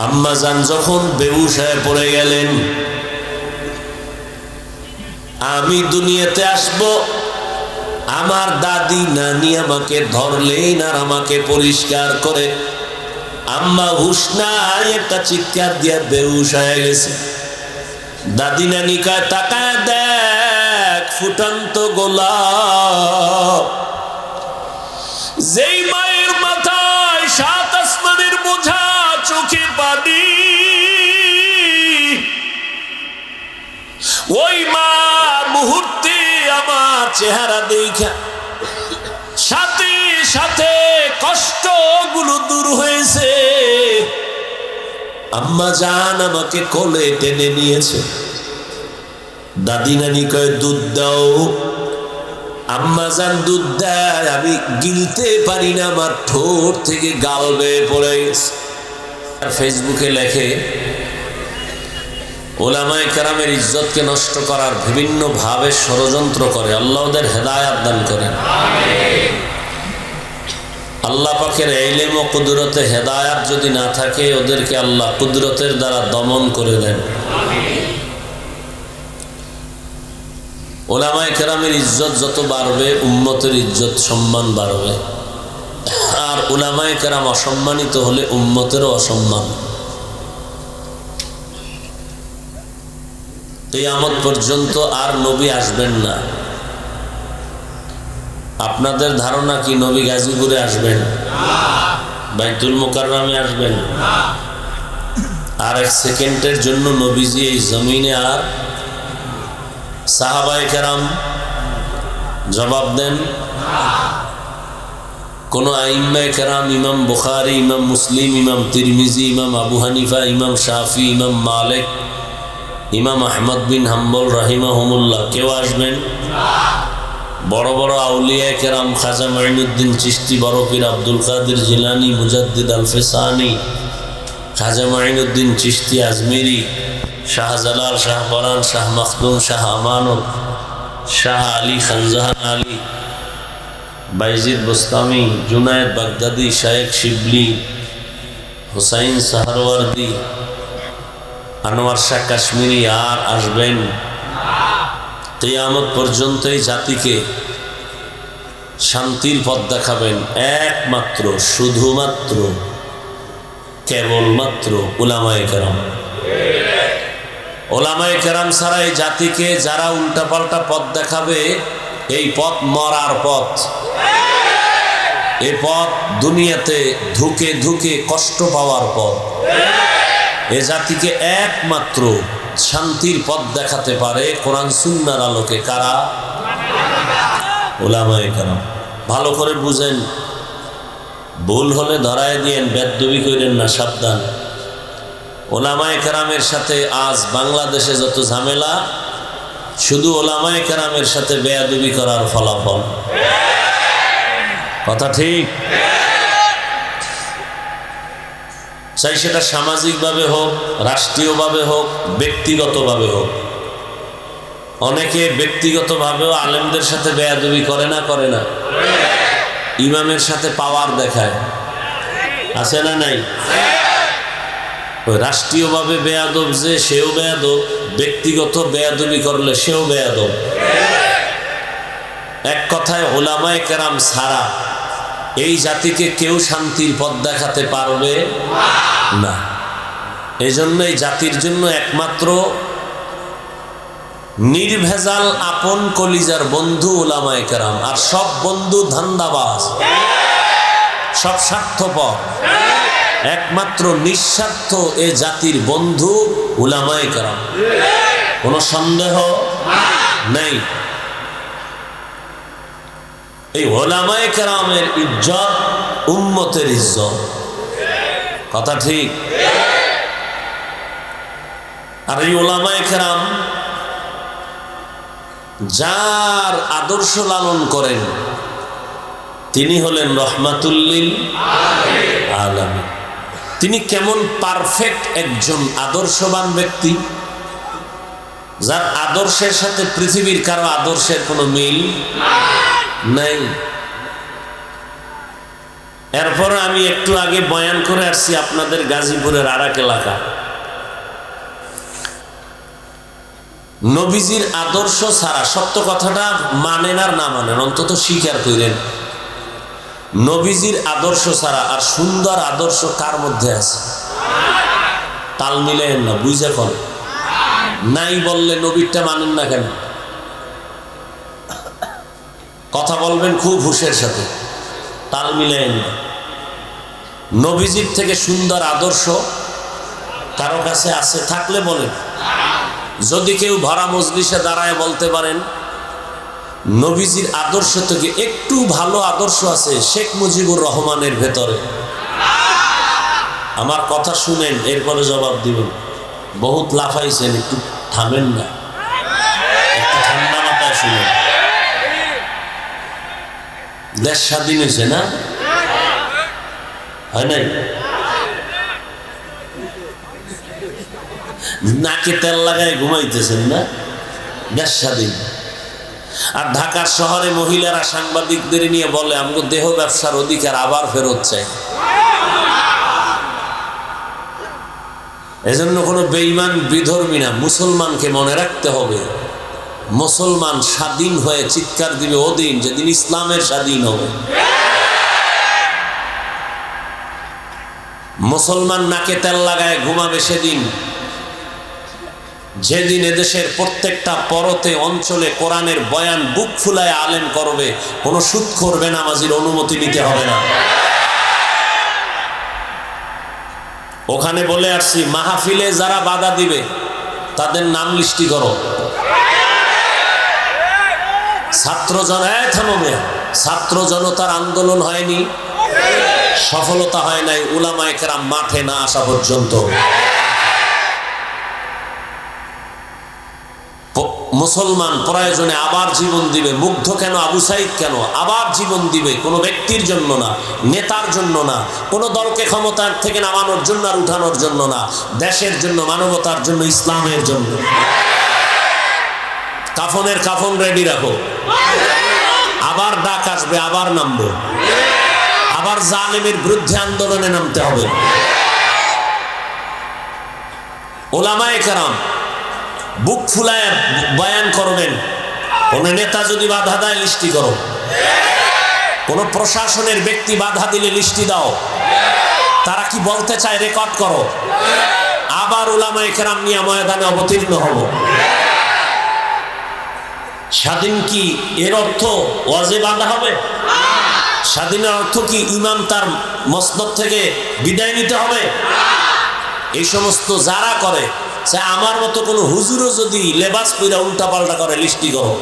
আম্মা জান যখন বেহুশ হয়ে পড়ে গেলেন, আমি দুনিয়াতে আসব, আমার দাদি নানি আমাকে ধরলেন আর আমাকে পরিষ্কার করে আম্মা হুশ নাই একটা চিৎকার দিয়া বেহুশ হয়ে গেছে। দাদি নানি কয় তাকায় দেখ ফুটন্ত গোলাপ, যেই মায়ের মাথায় সাত আসমানের বোঝা, চোখে পানি, ওই মা মুহূর্তে আমার চেহারা দেখা সাথে সাথে কষ্টগুলো দূর হয়েছে। আম্মা জান আমাকে কোলে টেনে নিয়েছে। দাদি নানি কয় দুধ দাও। আম্মা জান দুধ দেয়, আমি গিলতে পারি না, আমার ঠোঁট থেকে গাল বেয়ে পড়ে গেছে। ফেসবুকে লেখে ওলামায়ে কেরামের ইজ্জতকে নষ্ট করার বিভিন্ন ভাবে ষড়যন্ত্র করে। আল্লাহ ওদের হেদায়েত দান করেন। আল্লাহ পাকের ইলম ও কুদরতে হেদায়েত যদি না থাকে, ওদেরকে আল্লাহ কুদরতের দ্বারা দমন করে দেন। ওলামায়ে কেরামের ইজ্জত যত বাড়বে, উম্মতের ইজ্জত সম্মান বাড়বে। আর ওলামায়ে কেরাম অসম্মানিত হলে উম্মতেরও অসম্মান। কিয়ামত পর্যন্ত আর নবী আসবেন না। আপনাদের ধারণা কি নবী গাজীপুরে আসবেন? বাইতুল মুকাররমে আসবেন? আর এক সেকেন্ডের জন্য নবীজি এই জমিনে আর সাহাবায়ে কেরাম জবাব দেন? কোন আইম্মায়ে কেরাম, ইমাম বুখারী, ইমাম মুসলিম, ইমাম তিরমিজি, ইমাম আবু হানিফা, ইমাম শাফি, ইমাম মালিক, ইমাম আহমদ বিন হাম্বল রাহিমাহুমুল্লাহ কেউ আসবেন? বড় বড় আউলিয়া কেরাম, খাজা মাইনুদ্দিন চিশতি, বড় পীর আব্দুল কাদের জিলানী, মুজাদ্দিদ আল ফেসানি, খাজা মাইনুদ্দিন চিশতি আজমিরি, শাহজালাল, শাহ পরান, শাহ মখদুম, শাহ আমানত, শাহ আলী, খানজাহান আলী, বাইজিদ বোস্তামি, জুনায়েদ বাগদাদি, শায়েখ শিবলি, হুসাইন সাহারওয়ার্দী, আনোয়ার শাহ কাশ্মীরি আর আসবেন? কিয়ামত পর্যন্ত এই জাতিকে শান্তির পথ দেখাবেন একমাত্র, শুধুমাত্র, কেবলমাত্র উলামায়ে কেরাম। উলামায়ে কেরাম ছাড়া এই জাতিকে যারা উল্টাপাল্টা পথ দেখাবে, এই পথ মরার পথ। এই পথ দুনিয়াতে ধুকে ধুকে কষ্ট পাওয়ার পথ। এ জাতিকে একমাত্র শান্তির পথ দেখাতে পারে কোরআন সুন্নাহর আলোকে কারা? উলামায়ে কেরাম। ভালো করে বুঝেন, ভুল হলে ধরায় দিয়েন, বেদবি করেন না, সাবধান। উলামায়ে কেরামের সাথে আজ বাংলাদেশে যত ঝামেলা, শুধু উলামায়ে কেরামের সাথে বেয়াদবি করার ফলাফল। কথা ঠিক? চাই সেটা সামাজিকভাবে হোক, রাষ্ট্রীয়ভাবে হোক, ব্যক্তিগতভাবে হোক। অনেকে ব্যক্তিগতভাবেও আলেমদের সাথে বেয়াদবি করে না? করে না? ইমামের সাথে পাওয়ার দেখায়, আছে না নাই? রাষ্ট্রীয়ভাবে বেয়াদব যে, সেও বেয়াদব, ব্যক্তিগত বেয়াদবি করলে সেও বেয়াদব। এক কথায় উলামায়ে কেরাম ছাড়া এই জাতিকে কেউ শান্তির পথ দেখাতে পারবে না। এই জন্য এই জাতির জন্য একমাত্র নির্ভেজাল আপন কলিজার বন্ধু উলামায়ে কেরাম। আর সব বন্ধু ধান্দাবাজ, সব স্বার্থপর। একমাত্র নিঃস্বার্থ এ জাতির বন্ধু উলামায়ে কেরাম, কোনো সন্দেহ নেই। এই উলামায়ে কেরামের ইজ্জত উম্মতের ইজ্জত। কথা ঠিক? আর এই উলামায়ে কেরাম যার আদর্শ লালন করেন, তিনি হলেন রহমাতুল লিল আলামিন। তিনি কেমন পারফেক্ট একজন আদর্শবান ব্যক্তি, যার আদর্শের সাথে পৃথিবীর কারো আদর্শের কোনো মিল নাই। এরপর আমি একটু আগে বয়ান করে আসছি আপনাদের গাজীপুরের আরাক এলাকা। নবীজির আদর্শ ছাড়া, সত্য কথাটা মানেন আর না মানেন অন্তত স্বীকার করেন, নবীজির আদর্শ ছাড়া আর সুন্দর আদর্শ কার মধ্যে আছে? তাল মিলেন না, বুঝে কোন নাই বললে নবীরটা মানেন না কেন? কথা বলবেন খুব হুঁশের সাথে, তাল মিলেন না। নবীজির থেকে সুন্দর আদর্শ কারো কাছে আছে? থাকলে বলেন। যদি কেউ ভরা মজলিসে দাঁড়ায় বলতে পারেন নবীজির আদর্শ থেকে একটু ভালো আদর্শ আছে শেখ মুজিবুর রহমানের ভেতরে, আমার কথা শুনেন, এরপরে জবাব দিবেন। বহুত লাফাইছেন, একটু থামেন না, একটু ঠান্ডা মাথায় শুনেন। দেশ স্বাধীন হয়েছে না? হয় নাই? নাকে তেল লাগায় ঘুমাইতেছেন না? দেশ স্বাধীন। আর ঢাকার শহরে মহিলারা সাংবাদিকদের নিয়ে বলে আমাকে দেহ ব্যবসার অধিকার আবার ফেরত চাই। এজন্য কোনো বেঈমান বিধর্মী না, মুসলমানকে মনে রাখতে হবে। মুসলমান স্বাধীন হয়ে চিৎকার দিবে ওদিন যেদিন ইসলামের স্বাধীন হবে। মুসলমান নাকে তেল লাগায় ঘুমাবে সেদিন, যেদিন এদেশের প্রত্যেকটা পরতে অঞ্চলে কোরআনের বয়ান বুক ফুলায় আলেম করবে, কোনো সুদখোর বেনামাজির অনুমতি নিতে হবে না। ওখানে বলে আসছি, মাহফিলে যারা বাধা দিবে তাদের নাম লিস্টি করো। ছাত্র জনতার আন্দোলন হয়নি, সফলতা হয় নাই উলামায়ে কেরাম মাঠে না আসা পর্যন্ত। মুসলমান প্রয়োজনে আবার জীবন দিবে। মুগ্ধ কেন, আবু সাইদ কেন আবার জীবন দিবে? কোনো ব্যক্তির জন্য না, নেতার জন্য না, কোনো দলকে ক্ষমতার থেকে নামানোর জন্য আর উঠানোর জন্য না, দেশের জন্য, মানবতার জন্য, ইসলামের জন্য। কাফনের কাফন রেডি রাখো, আবার ডাক আসবে, আবার নামবো, আবার জালেমের বিরুদ্ধে আন্দোলনে নামতে হবে। উলামায়ে কেরাম বুক ফুলায় বয়ান করবেন। কোন নেতা যদি বাধা দেয় লিস্টি করো, কোন প্রশাসনের ব্যক্তি বাধা দিলে লিস্টি দাও, তারা কি বলতে চায় রেকর্ড করো, আবার উলামায়ে কেরাম নিয়ে ময়দানে অবতীর্ণ হব। স্বাধীন কি এর অর্থ ওয়াজে বাধা হবে? স্বাধীনের অর্থ কি ইমাম তার মসনদ থেকে বিদায় নিতে হবে? এই সমস্ত যারা করে, আমার মতো কোন হুজুরও যদি লেবাস পইরা উল্টা পাল্টা করে লিস্টি করো,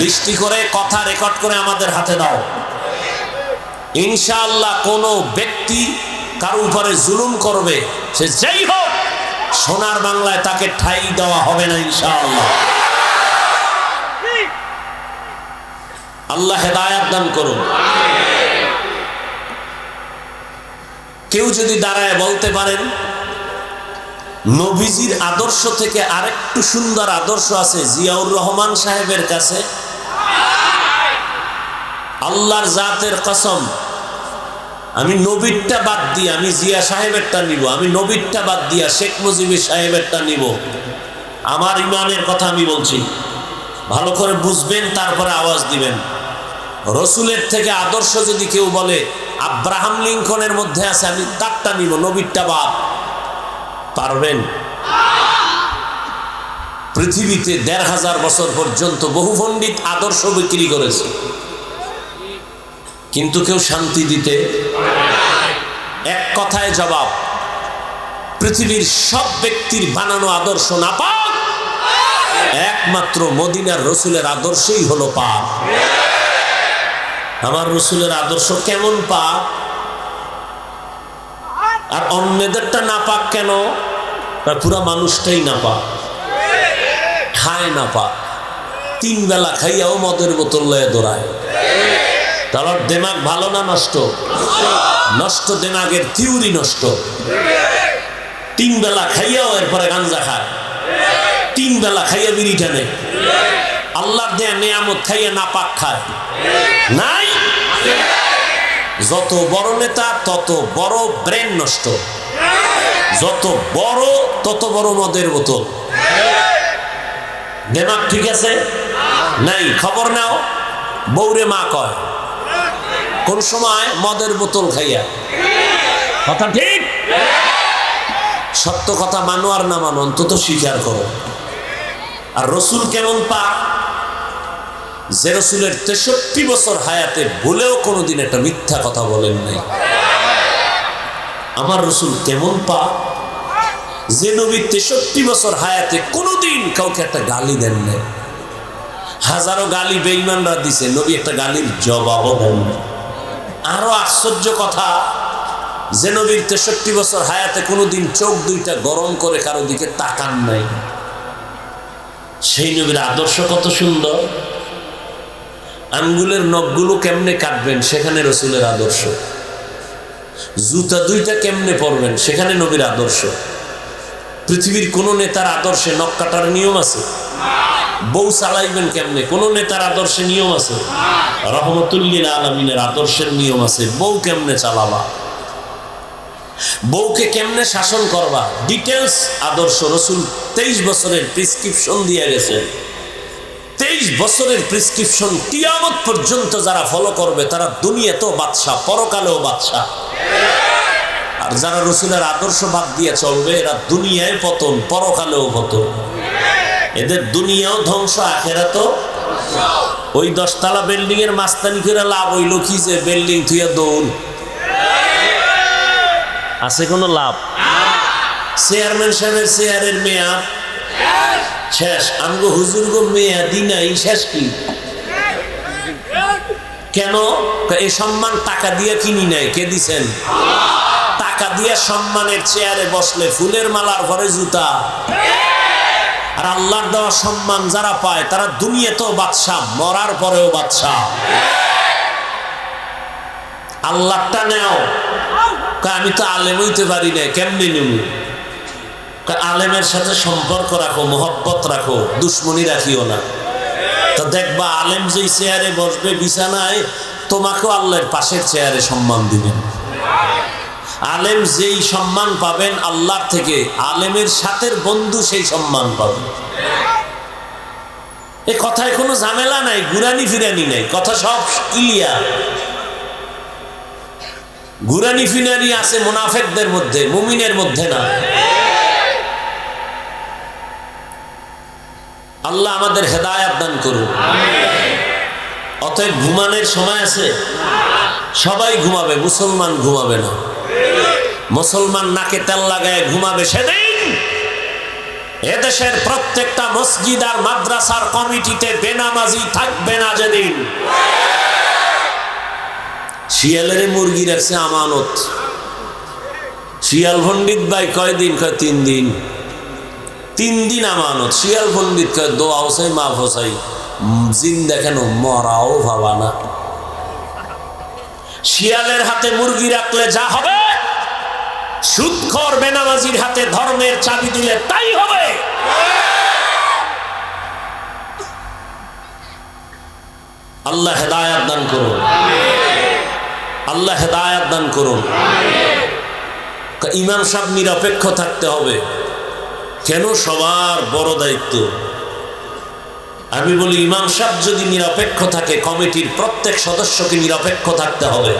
লিস্টি করে কথা রেকর্ড করে আমাদের হাতে দাও। ইনশাআল্লাহ কোন ব্যক্তি কারো উপরে জুলুম করবে, সে যেই হোক, সোনার বাংলায় তাকে ঠাঁই দেওয়া হবে না ইনশাআল্লাহ। আল্লাহ হেদায়েত দান করুন। কেউ যদি দাঁড়ায় বলতে পারেন নবীজির আদর্শ থেকে আরেকটু সুন্দর আদর্শ আছে জিয়াউর রহমান সাহেবের কাছে, আল্লাহর জাতের কসম, আমি নবীরটা বাদ দিয়ে আমি জিয়া সাহেবেরটা নিব, আমি নবীরটা বাদ দিয়া শেখ মুজিবুর সাহেবেরটা নিব। আমার ইমানের কথা আমি বলছি, ভালো করে বুঝবেন, তারপরে আওয়াজ দিবেন। রসুলের থেকে আদর্শ যদি কেউ বলে আব্রাহাম লিঙ্কনের মধ্যে আছে, আমি তারটা নিব, নবীরটা বাদ। পারবেন? পৃথিবীতে ১৫০০ বছর পর্যন্ত বহু পণ্ডিত আদর্শ বিক্রি করেছে, কিন্তু কেউ শান্তি দিতে। এক কথায় জবাব, পৃথিবীর সব ব্যক্তির বানানো আদর্শ না পাক, একমাত্র মদিনার রসুলের আদর্শই হলো পাক। আমার রসুলের আদর্শ কেমন পাক? আর অন্যদেরটা না পাক কেন? পুরা মানুষটাই না পাক, খায় না পাক, 3 বেলা খাইয়াও মদের বোতল লয়ে দৌড়ায়। তাহলে দেমাগ ভালো না নষ্ট? নষ্ট, দেমাগের থিওরি নষ্ট। 3 বেলা খাইয়াও এরপরে গাঞ্জা খায়, 3 বেলা খাইয়া বিড়ি টানে, আল্লাহর দেয়া নেয়ামত খাইয়া না পাক খায় নাই। যত বড় নেতা তত বড় ব্রেন নষ্ট, যত বড় তত বড় মদের বোতল। দেমাগ ঠিক আছে নাই? খবর নাও, বৌরে মা কয় কোন সময় মদের বোতল খাইয়া। কথা ঠিক? সত্য কথা মানো আর না মানো, অন্তত স্বীকার করো। আর রসুল কেমন পাক, যে রসুলের 63 বছর হায়াতে ভুলেও কোনোদিন একটা মিথ্যা কথা বলেন নাই। আমার রসুল কেমন পাক, যে নবী 63 বছর হায়াতে কোনোদিন কাউকে একটা গালি দেন নাই। হাজারো গালি বেঈমানরা দিছে, নবী একটা গালির জবাবও দেন নাই। আরো আশ্চর্য কথা, যে নবীর 63 বছর হায়াতে কোনোদিন চোখ দুইটা গরম করে কারো দিকে তাকান নাই। সেই নবীর আদর্শ কত সুন্দর। আঙ্গুলের নখগুলো কেমনে কাটবেন, সেখানে রসুলের আদর্শ। জুতা দুইটা কেমনে পরবেন, সেখানে নবীর আদর্শ। পৃথিবীর কোন নেতার আদর্শে নখ কাটার নিয়ম আছে? বউ চালাইবেন কেমনে, কোন নেতার আদর্শে নিয়ম আছে? রহমতুল্লিল আলামিনের আদর্শের নিয়ম আছে। বউ কেমনে চালাবা, বউকে কেমনে শাসন করবা, ডিটেলস আদর্শ রসুল 23 বছরের প্রেসক্রিপশন দিয়ে গেছেন। 23 বছরের প্রেসক্রিপশন কিয়ামত পর্যন্ত যারা ফলো করবে তারা দুনিয়াতেও বাদশা, পরকালেও বাদশা। আর যারা রসুলের আদর্শ বাদ দিয়ে চলবে এরা দুনিয়ায় পতন, পরকালেও পতন। এদের দুনিয়াও ধ্বংস, আখেরাতও। ওই 10 তলা বিল্ডিং এর মাস্তানি করে লাভ হইল কি, যে বিল্ডিং থুইয়া দৌড় আছে কোনো লাভ? চেয়ারম্যান সাহেবের চেয়ারের মেয়াদ শেষ, আমগো হুজুর গো মেয়াদি নাই, শেষ কি? কেন? এই সম্মান টাকা দিয়ে কিনি নাই, কে দিছেন? টাকা দিয়ে সম্মানের চেয়ারে বসলে ফুলের মালার ঘরে জুতা। আর আল্লাহর দেওয়া সম্মান যারা পায় তারা দুনিয়াতেও বাদশাহ, মরার পরেও বাদশাহ। আল্লাহটা নেও। আমি তো আলেম হইতে পারি না, কেমনে নেব? আলেমের সাথে সম্পর্ক রাখো, মোহব্বত রাখো, দুশ্মনী রাখিও না। তো দেখবা আলেম যেই চেয়ারে বসবে বিছানায়, তোমাকেও আল্লাহর পাশের চেয়ারে সম্মান দিবেন। আলেম যেই সম্মান পাবেন আল্লাহর থেকে, আলেমের সাথের বন্ধু সেই সম্মান পাবে। এ কথায় কোনো ঝামেলা নাই, গুরানি ফিরানি নাই, কথা সব ক্লিয়ার। গুরানি ফিরানি আছে মুনাফিকদের মধ্যে, মুমিনের মধ্যে না। আল্লাহ আমাদের হেদায়েত দান করুন। অতএব ঘুমানোর সময় আছে, সবাই ঘুমাবে, মুসলমান ঘুমাবে না। মুসলমান নাকে তেল লাগায় ঘুমাবে সেদিন এদেশের প্রত্যেকটা মসজিদ আর মাদ্রাসার কমিটিতে বেনামাজি থাকবে না যেদিন। শিয়ালের মুরগি রাখছে আমানত। শিয়াল পণ্ডিত ভাই কয়দিন? কয় 3 দিন। 3 দিন আমানত। শিয়াল পণ্ডিত কয় দোয়া হোসাই মাফ হোসাই, জিন দেখেন মরাও ভাবা না। শিয়ালের হাতে মুরগি রাখলে যা হবে, সুদখোর বেনামাজির হাতে ধর্মের চাবি দিলে তাই হবে। আল্লাহ হেদায়েত দান করুন, আল্লাহ হেদায়েত দান করুন। ইমাম সাহেব নিরপেক্ষ থাকতে হবে। কেন? সবার বড় দায়িত্ব। আমি বলি ইমাম সাহেব যদি নিরপেক্ষ থাকে, কমিটির প্রত্যেক সদস্যকে নিরপেক্ষ থাকতে হবে।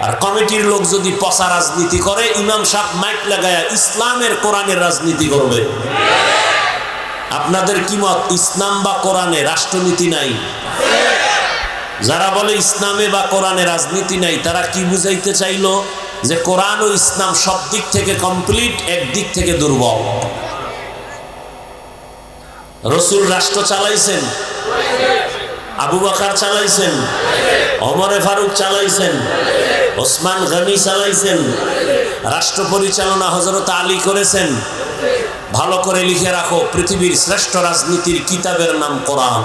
আর কমিটির লোক যদি পচা রাজনীতি করে, ইমাম সাহেব মাইক লাগায়া ইসলামের কোরআনের রাজনীতি করবে। আপনাদের কি মত? ইসলাম বা কোরআনে রাষ্ট্রনীতি নাই? যারা বলে ইসলামে বা কোরআনে রাজনীতি নাই, তারা কি বুঝাইতে চাইলো? যে কোরআন ও ইসলাম সব দিক থেকে কমপ্লিট, এক দিক থেকে দুর্বল। রসুল রাষ্ট্র চালাইছেন, আবু বকর চালাইছেন, ওমরে ফারুক চালাইছেন, ওসমান গনি চালাইছেন, রাষ্ট্র পরিচালনা হযরত আলী করেছেন। ভালো করে লিখে রাখো, পৃথিবীর শ্রেষ্ঠ রাজনীতির কিতাবের নাম কোরআন।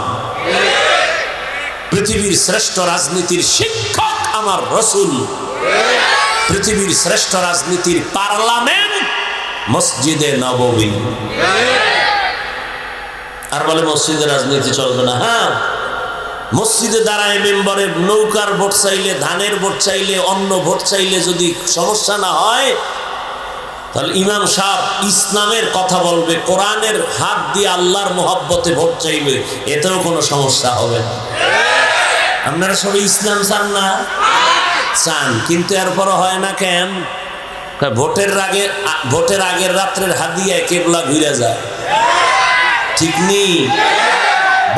পৃথিবীর শ্রেষ্ঠ রাজনীতির শিক্ষক আমার রসুল। পৃথিবীর শ্রেষ্ঠ রাজনীতির পার্লামেন্ট মসজিদে নববী। আর বলে মসজিদে রাজনীতি চলবে না। হ্যাঁ, মসজিদে দাঁড়ায় মেম্বারে নৌকার ভোট চাইলে, ধানের ভোট চাইলে, অন্য ভোট চাইলে যদি সমস্যা না হয়, তাহলে ইমাম সাহেব ইসলামের কথা বলবে, কোরআনের হাত দিয়ে আল্লাহর মোহাব্বতে ভোট চাইবে, এতেও কোনো সমস্যা হবে না। আপনারা সবাই ইসলাম চান না? চান, কিন্তু এরপরও হয় না কেন? ভোটের আগের রাত্রের হাদিয়ায় কেবলা ঘুরে যায়, ঠিক নেই?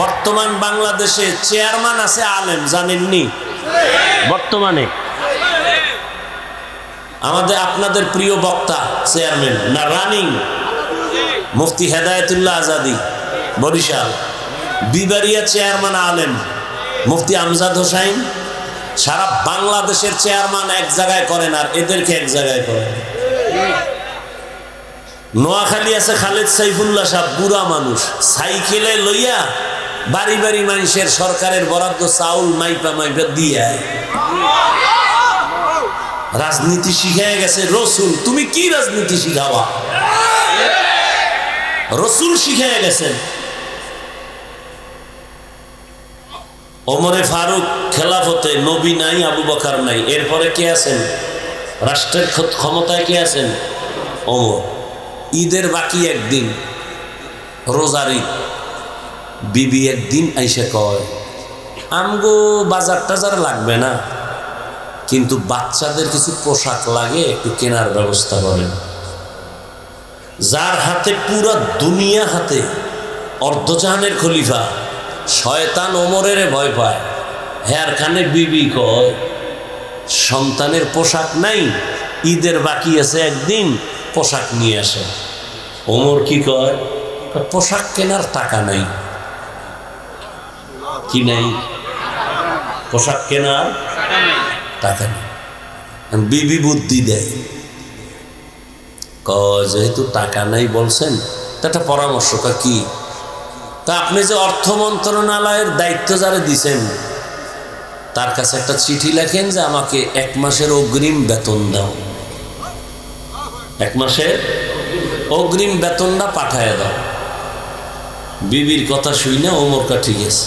বর্তমান বাংলাদেশে চেয়ারম্যান আছে আলেম, জানেননি? বর্তমানে আপনাদের প্রিয় বক্তা চেয়ারম্যান না রানিং মুফতি হেদায়েতুল্লাহ আজাদি বরিশাল, বিবারিয়া চেয়ারম্যান আলেম মুফতি আমজাদ হোসাইন। সারা বাংলাদেশের চেয়ারম্যান এক জায়গায় করেন আর এদেরকে এক জায়গায় করেন। নোয়াখালী আছে খালেদ সাইফুল্লাহ সাহেব, বুড়া মানুষ, সাইকেলে লইয়া বাড়ি বাড়ি মানুষের সরকারের বরাদ্দ চাউল মাইপা মাইপা দিয়া রাজনীতি শিখায় গেছে রসুল। তুমি কি রাজনীতি শিখাবা? রসুল শিখায় গেছেন। ওমরে ফারুক খেলাফতে, নবী নাই, আবু বকর নাই, এরপরে কে আছেন? রাষ্ট্রের ক্ষমতায় কে আছেন? ওমর। ঈদের বাকি একদিন, রোজার ঈদ, বিবি একদিন আইসা কয়, আমগো বাজার টাজার লাগবে না, কিন্তু বাচ্চাদের কিছু পোশাক লাগে, একটু কেনার ব্যবস্থা করেন। যার হাতে পুরা দুনিয়া হাতে, অর্ধজাহানের খলিফা, শয়তান ওমরের ভয় পায়। হ্যার খানে বিবি কয়, সন্তানের পোশাক নাই, ঈদের বাকি আছে একদিন, পোশাক নিয়ে আসে। ওমর কি কয়? পোশাক কেনার টাকা নাই। কি নাই? পোশাক কেনার টাকা নেই। বিবি বুদ্ধি দেয়, কয় যেহেতু টাকা নাই বলছেন, তা একটা পরামর্শ। কি? তা আপনি যে অর্থ মন্ত্রণালয়ের দায়িত্ব যারা দিছেন, তার কাছে একটা চিঠি লেখেন যে আমাকে 1 মাসের অগ্রিম বেতন দাও, 1 মাসের অগ্রিম বেতনটা পাঠায় দাও। বিবির কথা শুনে ওমর কা ঠিক আছে,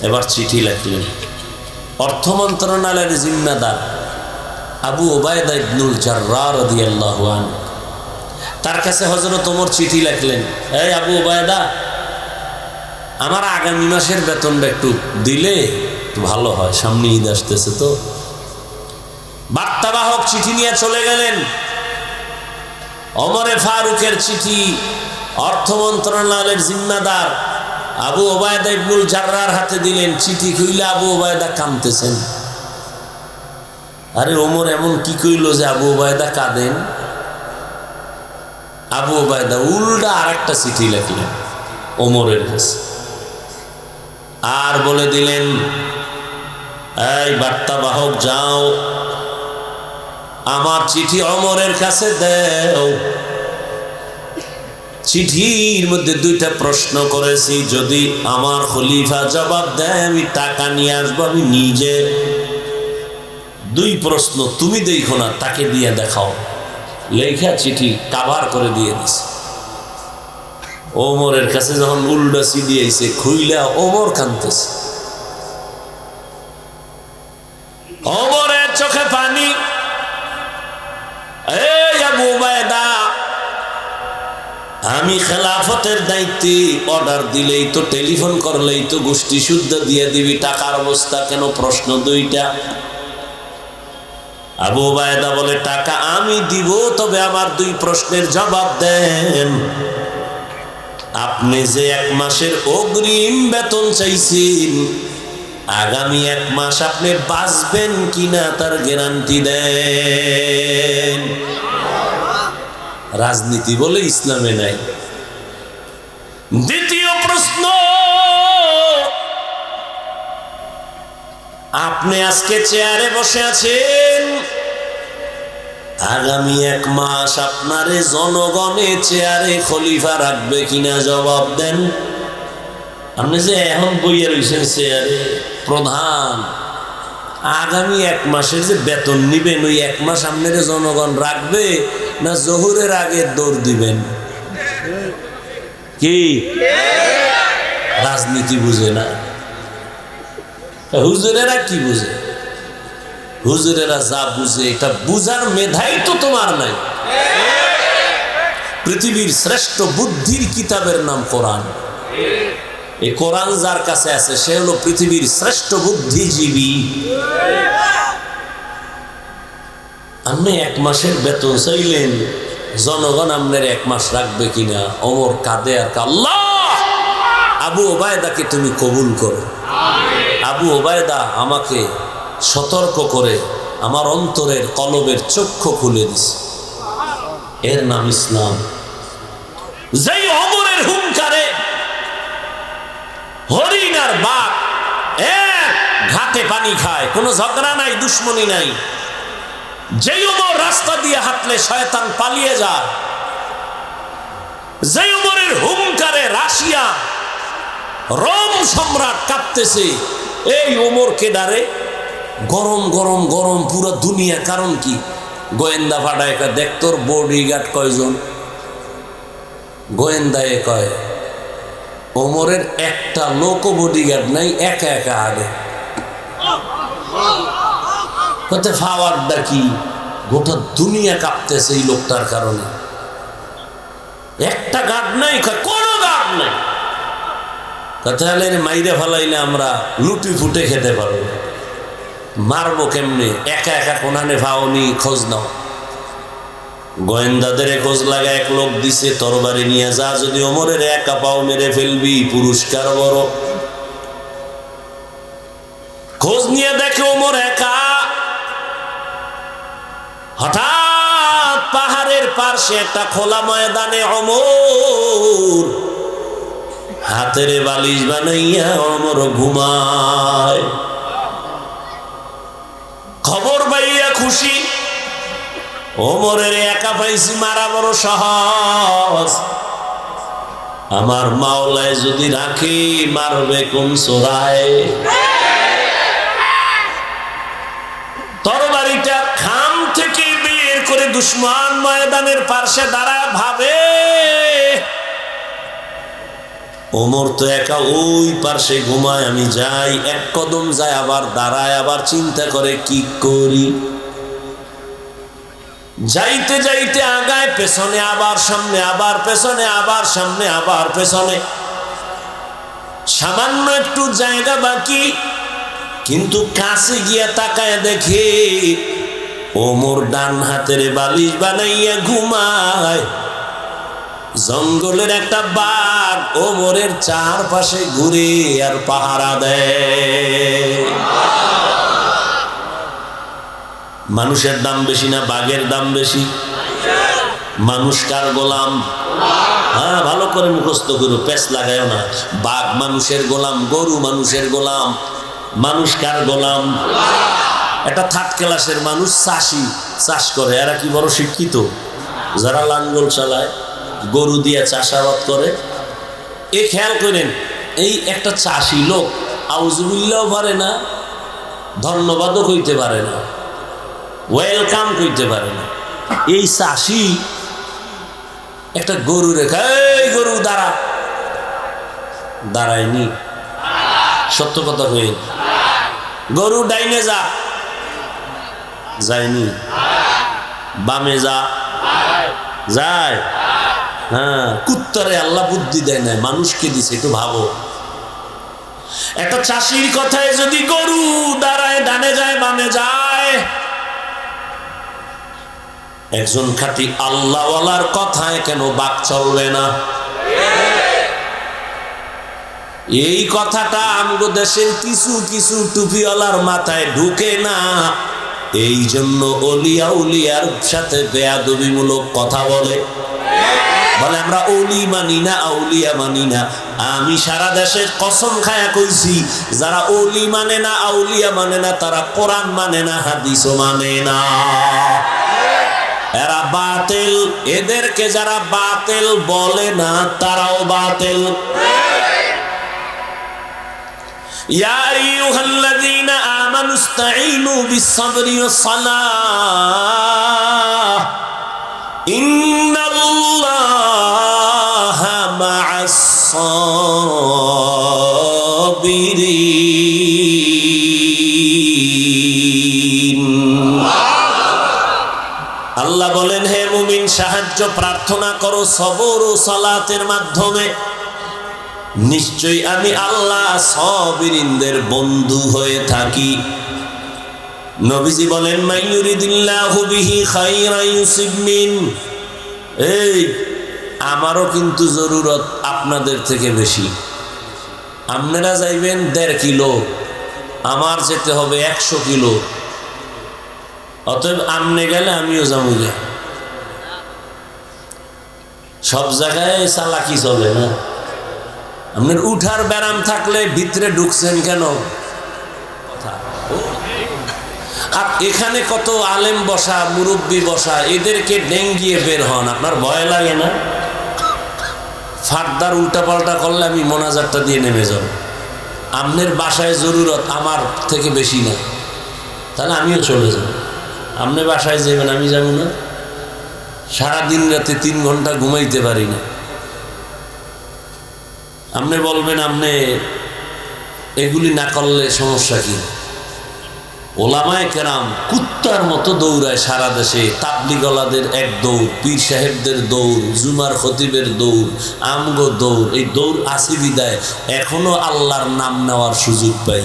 এবার চিঠি লেখলেন। অর্থ মন্ত্রণালয়ের জিম্মেদার আবু ওবায়দা ইবনুল জাররাহ রাদিয়াল্লাহু আনহু, তার কাছে হযরত ওমর চিঠি লেখলেন, এই আবু ওবায়দা, আমার আগামী মাসের বেতনটা একটু দিলে ভালো হয়, সামনে ঈদ আসতেছে তো। বার্তাবাহক চিঠি নিয়ে চলে গেলেন। ওমরে ফারুকের চিঠি অর্থ মন্ত্রণালয়ের জিম্মেদার আবু ওবায়দা ইবনুল জাররাহর হাতে দিলেন। চিঠি খুইলে আবু ওবায়দা কাঁদতেছেন। আরে ওমর এমন কি কইল যে আবু ওবায়দা কাঁদেন? আবু ওবায়দা উল্টা আরেকটা চিঠি লিখলেন ওমরের কাছে, আর বলে দিলেন, এই বার্তাবাহক যাও, আমার চিঠি ওমরের কাছে দাও। চিঠির মধ্যে 2টা প্রশ্ন করেছি, যদি আমার খলিফা জবাব দেয় আমি টাকা নিয়ে আসবো, আমি নিজে। 2 প্রশ্ন, তুমি দেখো না, তাকে দিয়ে দেখাও। লেখা চিঠি কাভার করে দিয়ে দিছে। ওমরের কাছে যখন উল্টা চিঠি আইছে, খুইলা ওমর কাঁদতেছে। ওমরের চোখে পানি। এই আবু ওবায়দা, আমি খেলাফতের দায়িত্বে, অর্ডার দিলেই তো, টেলিফোন করলেই তো গোষ্ঠী শুদ্ধ দিয়ে দিবি, টাকার অবস্থা কেন? প্রশ্ন 2টা। আবু ওবায়দা বলে, টাকা আমি দিব, তবে আমার 2 প্রশ্নের জবাব দেন। আপনি যে 1 মাসের অগ্রিম বেতন চাইছেন, আগামী 1 মাস আপনি বাঁচবেন কিনা তার গ্যারান্টি দেন। রাজনীতি বলে ইসলামে নাই। 2য় প্রশ্ন, আপনি আজকে চেয়ারে বসে আছেন, আগামী 1 মাস আপনারে জনগণে চেয়ারে খলিফা রাখবে কিনা? জবাব দেন। আপনি যে এখন বইয়া রয়েছেন চেয়ারে প্রধান, আগামী 1 মাসের যে বেতন নিবেন, ওই 1 মাস আপনারে জনগণ রাখবে না জোহরের আগে দৌড় দিবেন? কি রাজনীতি বুঝে না? হুজুরেরা কি বুঝে? হুজুরেরা যা বুঝে এটা বুঝার মেধাই তো তোমার নাই। পৃথিবীর শ্রেষ্ঠ বুদ্ধির কিতাবের নাম কোরআন। এই কোরআন যার কাছে আছে সে হলো পৃথিবীর শ্রেষ্ঠ বুদ্ধিজীবী। আপনি 1 মাসের বেতন চাইলেন, জনগণ আপনার 1 মাস রাখবে কিনা? ওমর কাঁদে আর আল্লাহ, আবু ওবায়দাকে তুমি কবুল করো। আবু ওবায়দা আমাকে সতর্ক করে আমার অন্তরের কলবের চক্ষু খুলে দিছে। এর নাম ইসলাম। যেই ওমরের হুঙ্কারে হরিণ আর বাঘ এক ঘাটে পানি খায়, কোনো ঝগড়া নাই, দুশ্মনী নাই। যেই ওমর রাস্তা দিয়ে হাঁটলে শয়তান পালিয়ে যায়, যেই ওমরের হুঙ্কারে রাশিয়া রোম সম্রাট কাঁপতেছে, এই ওমরকে ডারে গরম গরম গরম পুরো দুনিয়া। কারণ কি? গোয়েন্দা ফাটায় কয়, দেখ তোর বডিগার্ড কয়জন? গোয়েন্দায় কয় ওমরের একটা লোক বডিগার্ড নাই, একা একা হাঁটে। কত ফাওয়ারটা কি? গোটা দুনিয়া কাঁপতেছে এই লোকটার কারণে। একটা গার্ড নাই, কোনো গার্ড নাই। তাহলে মাইরে ফেলাইলে আমরা লুটি ফুটে খেতে পারবো। মারবো কেমনে? একা একা কোনানে ফাওনি, খোঁজ নাও। গোয়েন্দাদের খোঁজ লাগা এক লোক দিছে, তরবারি নিয়ে যা, যদি ওমরের একা পাও মেরে ফেলবি, পুরস্কার বড়। খোঁজ নিয়ে দেখে ওমর একা। হঠাৎ পাহাড়ের পাশে একটা খোলা ময়দানে ওমর হাতের বালিশ বানাইয়া ওমর ঘুমায়। খবর পাইয়া খুশি, ওমরের একা পাইছি, মারা বড় সহজ। আমার মাওলায় যদি রাখি, মারবে কোন চোরায়? তরবারিটা খাম থেকে বের করে দুশ্মন ময়দানের পাশে দাঁড়ায় ভাবে, ওমর তো একা ওই পাশে ঘুমায়, আমি যাই। 1 কদম যায়, আবার দাঁড়ায়, আবার চিন্তা করে কি করি। যাইতে যাইতে আগায়, পেছনে আবার সামনে, আবার পেছনে, আবার সামনে, আবার পেছনে। সামান্য একটু জায়গা বাকি, কিন্তু কাছে গিয়া তাকায় দেখে ওমর ডান হাতের বালিশ বানাইয়া ঘুমায়। জঙ্গলের একটা বাঘ ওমরের চারপাশে ঘুরে আর পাহারা দেয়। মানুষের দাম বেশি না বাঘের দাম বেশি? মানুষ কার গোলাম? হ্যাঁ, ভালো করে মুখস্থ করো, পেছ লাগায় না। বাঘ মানুষের গোলাম, গরু মানুষের গোলাম। মানুষ কার গোলাম? একটা 3rd ক্লাসের মানুষ চাষি, চাষ করে। এরা কি বড় শিক্ষিত? যারা লাঙ্গল চালায়, গরু দিয়ে চাষাবাদ করে। এই খেয়াল করেন, এই একটা চাষি লোক আউযুবিল্লাহ পারে না, ধন্যবাদও কইতে পারে না, ওয়েলকাম কইতে পারে না। এই চাষি একটা গরু রেখা, এই গরু দাঁড়া, দাঁড়ায়নি। সত্য কথা কই, গরু ডাইনে যা, যায়নি। বামে যা, যায়। হ্যাঁ, কুত্তারে আল্লাহ বুদ্ধি দেয় না, মানুষকে দিছে। একটু ভাবো, একটা চাষির কথায় যদি গরু দাঁড়ায়, ডানে যায়, বামে যায়। একজন খাঁটি আল্লাহওয়ালার কথায় কেন বাক চলবে না? এই কথাটা আমগো দেশের কিছু কিছু টুপিওয়ালার মাথায় ঢুকে না। এই জন্য ওলিয়া উলিয়ার সাথে বেয়াদবিমূলক কথা বলে। আমরা ওলি মানি না, আউলিয়া মানি না। আমি সারা দেশের কসম খায়া কইছি, যারা ওলি মানে না, আউলিয়া মানে না, তারা কোরআন মানে না, হাদিসও মানে না। এরা বাতিল। এদেরকে যারা বাতিল বলে না, তারাও বাতিল। ইয়া আইয়ুহাল্লাযীনা আমানু ইসতাঈনু বিস-সাবরি ওয়াস-সালাহ ইন্নাল্লাহা মা'আস-সাবিরিন। সাহায্য প্রার্থনা করো সবর ও সালাতের মাধ্যমে, নিশ্চয়ই আমি আল্লাহ সাবিরিনদের বন্ধু হয়ে থাকি। নবীজি বলেন মাইয়ুরিদিল্লাহু বিহি খাইরান ইউসিব মিন। এই আমারও কিন্তু জরুরত আপনাদের থেকে বেশি। আপনারা যাইবেন 1.5 কিলো, আমার যেতে হবে 100 কিলো। অতএব আমনে গেলে আমিও যাবো। সব জায়গায় চালাকি চলে না। আপনার উঠার ব্যারাম থাকলে ভিতরে ঢুকছেন কেন? আর এখানে কত আলেম বসা, মুরব্বী বসা, এদেরকে ডেঙ্গিয়ে বের হন, আপনার ভয় লাগে না? ফারদার উল্টা পাল্টা করলে আমি মোনাজাতটা দিয়ে নেমে যাব। আপনার বাসায় জরুরত আমার থেকে বেশি না, তাহলে আমিও চলে যাব। আপনি বাসায় যাবেন, আমি যাব না? সারাদিন রাতে 3 ঘন্টা ঘুমাইতে পারি না। আপনি বলবেন আপনি এগুলি না করলে সমস্যা কি? ওলামায়ে কেরাম কুত্তার মতো দৌড়ায় সারা দেশে। তাবলিগওয়ালাদের এক দৌড়, পীর সাহেবদের দৌড়, জুমার খতিবের দৌড়, আমগো দৌড়। এই দৌড় আসি বিদায় এখনো আল্লাহর নাম নেওয়ার সুযোগ পাই।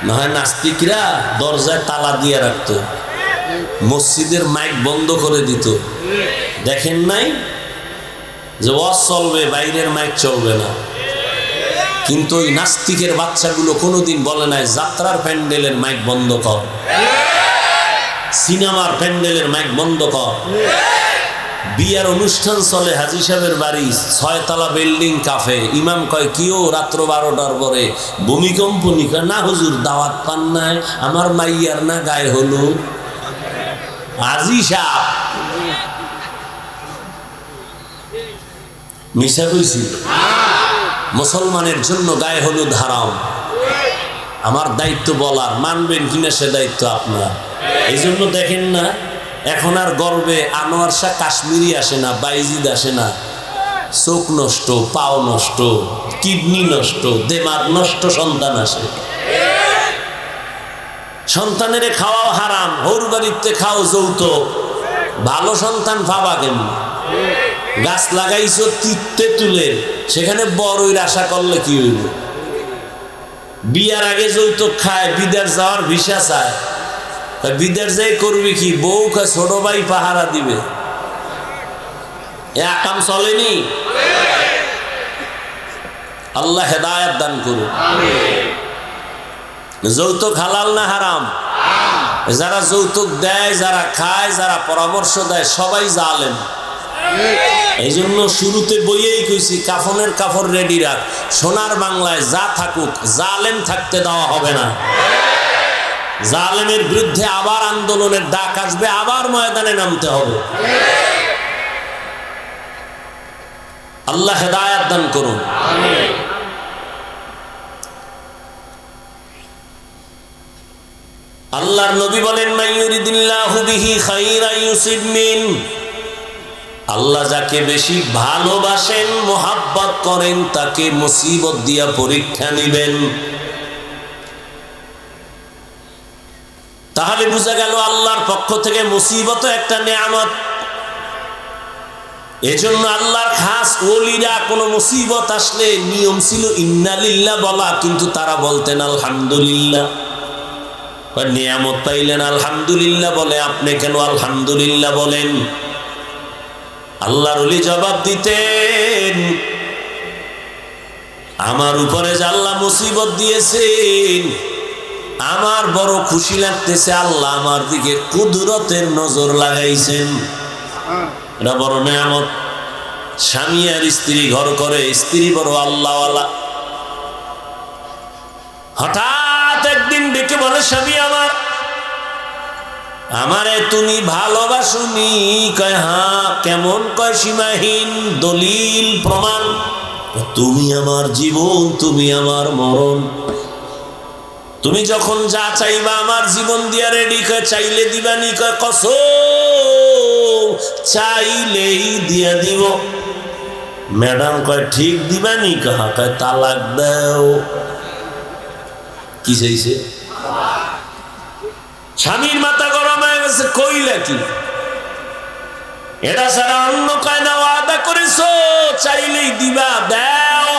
না হয় নাস্তিকরা দরজায় তালা দিয়ে রাখতো, মসজিদের মাইক বন্ধ করে দিত। দেখেন নাই যে ওয়াজ চলবে, বাইরের মাইক চলবে না। কিন্তু ওই নাস্তিকের বাচ্চাগুলো কোনোদিন বলে নাই যাত্রার প্যান্ডেলের মাইক বন্ধ কর, সিনেমার প্যান্ডেলের মাইক বন্ধ কর। বিয়ার অনুষ্ঠান চলে হাজী সাহেবের বাড়ি, 6 তলা বিল্ডিং, কাফে। ইমাম কয় কিও রাত্র 12টার পরে ভূমিকম্প নিকা? না হুজুর, দাওয়াত পান নাই, আমার মাইয়ার না গায়ে হলো। হাজী সাহেব মিশা কইছি? মুসলমানের জন্য গায়ে হলুদ হারাম। আমার দায়িত্ব বলার, মানবেন কিনা সে দায়িত্ব আপনার। এই জন্য দেখেন না এখন আর গর্বে আনোয়ার শাহ কাশ্মীরি আসে না, বাইজিদ আসে না। চোখ নষ্ট, পাও নষ্ট, কিডনি নষ্ট, দেমাগ নষ্ট সন্তান আসে। সন্তানের খাওয়াও হারাম, হৌর বাড়িতে খাও যৌতুক। ভালো সন্তান পাবা কেমন? গাছ লাগাইছো তেঁতুলের, সেখানে বড়ইর আশা করলে কি হইল? বিয়ার আগে যৌতুক খায়, বিদেশ যাওয়ার ভিসা চায়। বিদেশ যাই করবি কি? বউ কা ছোট ভাই পাহারা দিবে। এ কাম চলেনি। আল্লাহ হেদায়েত দান করুন। যৌতুক হালাল না হারাম? যারা যৌতুক দেয়, যারা খায়, যারা পরামর্শ দেয়, সবাই জালেম। এই জন্য শুরুতে বইয়েই কইছি কাফনের কাপড় রেডি রাখ। সোনার বাংলায় যা থাকুক, জালেম থাকতে দেওয়া হবে না। জালেমের বিরুদ্ধে আবার আন্দোলনের ডাক আসবে, আবার ময়দানে নামতে হবে। আল্লাহ হেদায়েত দান করুন। আল্লাহর নবী বলেন মাইয়ুরিদিল্লাহু বিহি খাইরান ইউসিব মিন। আল্লাহ যাকে বেশি ভালোবাসেন, মোহাব্বত করেন, তাকে মুসিবত দিয়া পরীক্ষা নিবেন। তাহলে বোঝা গেল আল্লাহর পক্ষ থেকে মুসিবত একটা নেয়ামত। এজন্য আল্লাহর খাস ওলিরা কোনো মুসিবত আসলে নিয়ম ছিল ইন্না লিল্লাহ বলা, কিন্তু তারা বলতেন আলহামদুলিল্লাহ। নিয়ামত পাইলেন আলহামদুলিল্লাহ বলে, আপনি কেন আলহামদুলিল্লাহ বলেন? আল্লাহর ওলি জবাব দিতেন, আমার উপরে যে আল্লাহ মুসিবত দিয়েছেন, আমার বড় খুশি লাগতেছে। আল্লাহ আমার দিকে কুদরতের নজর লাগাইছেন। এটা বড় নেয়ামত। স্বামী আর স্ত্রী ঘর করে, স্ত্রী বড় আল্লাহওয়ালা। হঠাৎ একদিন ডেকে বলে, স্বামী আমারে তুমি ভালোবাসুনি? কয় হ্যাঁ। কেমন? কয় সীমাহীন, দলিল প্রমাণ। তুমি আমার জীবন, তুমি আমার মরণ। তুমি যখন যা চাইবা আমার জীবন দিয়া রেডি। কয় চাইলে দিবানি? কয় কসম, চাইলেই দিয়া দিব। ম্যাডাম কয় ঠিক দিবানি? কয় তালাক দাও। কি চাইছে? স্বামীর মাথা গরম হয়ে গেছে। কইলা কি? এটা ছাড়া অন্য কায়না ওয়াদা করেছো চাইলেই দিবা, দাও।